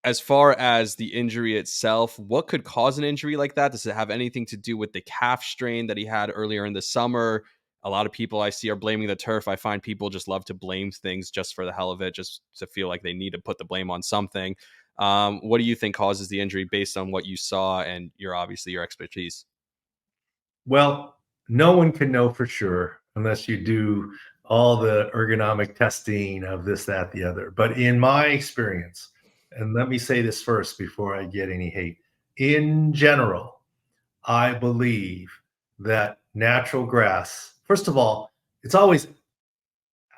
as far as the injury itself, what could cause an injury like that? Does it have anything to do with the calf strain that he had earlier in the summer? A lot of people I see are blaming the turf. I find people just love to blame things just for the hell of it, just to feel like they need to put the blame on something. What do you think causes the injury based on what you saw and your expertise? Well, no one can know for sure unless you do all the ergonomic testing of this, that, the other. But in my experience, and let me say this first before I get any hate, in general, I believe that natural grass, first of all, it's always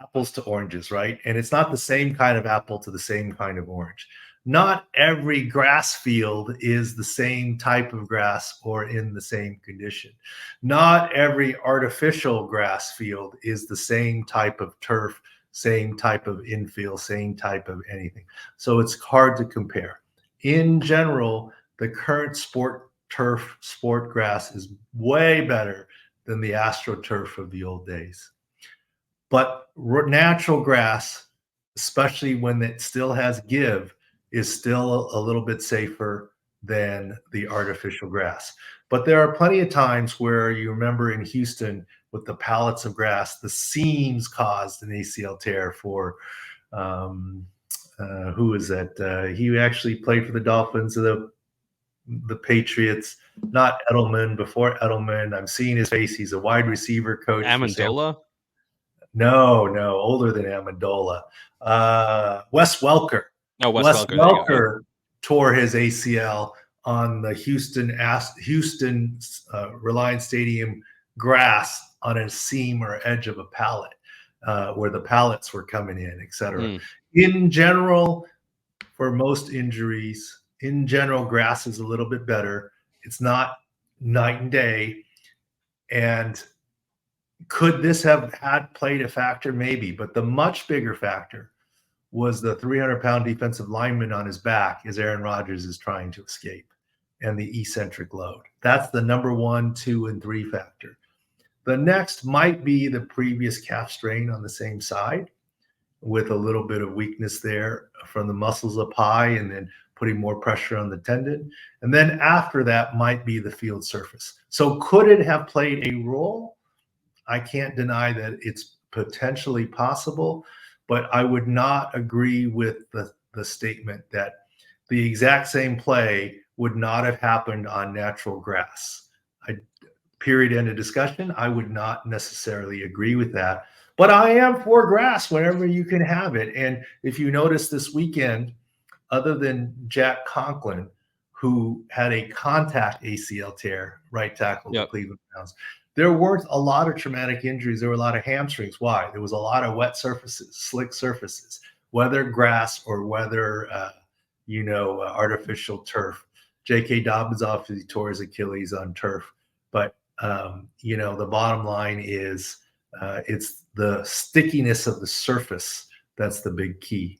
apples to oranges, right? And it's not the same kind of apple to the same kind of orange. Not every grass field is the same type of grass or in the same condition. Not every artificial grass field is the same type of turf, same type of infill, same type of anything. So it's hard to compare. In general, the current sport turf, sport grass is way better than the astroturf of the old days. But natural grass, especially when it still has give, is still a little bit safer than the artificial grass. But there are plenty of times where you remember in Houston with the pallets of grass, the seams caused an ACL tear for um, who is that? He actually played for the Dolphins, the Patriots, not Edelman. Before Edelman, I'm seeing his face. He's a wide receiver coach for San. Amendola? No, older than Amendola. Wes Welker. No, Wes Wes Welker. There you go. Yep. Welker tore his ACL on the Houston Reliance Stadium grass on a seam or edge of a pallet where the pallets were coming in, etc. In general, for most injuries, in general, grass is a little bit better. It's not night and day. And could this have played a factor? Maybe, but the much bigger factor was the 300-pound defensive lineman on his back as Aaron Rodgers is trying to escape, and the eccentric load. That's the number 1, 2, and 3 factor. The next might be the previous calf strain on the same side with a little bit of weakness there from the muscles up high and then putting more pressure on the tendon. And then after that might be the field surface. So could it have played a role? I can't deny that it's potentially possible, but I would not agree with the statement that the exact same play would not have happened on natural grass. Period, end of discussion. I would not necessarily agree with that, but I am for grass whenever you can have it. And if you notice this weekend, other than Jack Conklin, who had a contact ACL tear, right tackle of the Cleveland Browns, there weren't a lot of traumatic injuries. There were a lot of hamstrings. Why? There was a lot of wet surfaces, slick surfaces, whether grass or whether, artificial turf. J.K. Dobbins obviously tore his Achilles on turf. But, the bottom line is it's the stickiness of the surface that's the big key.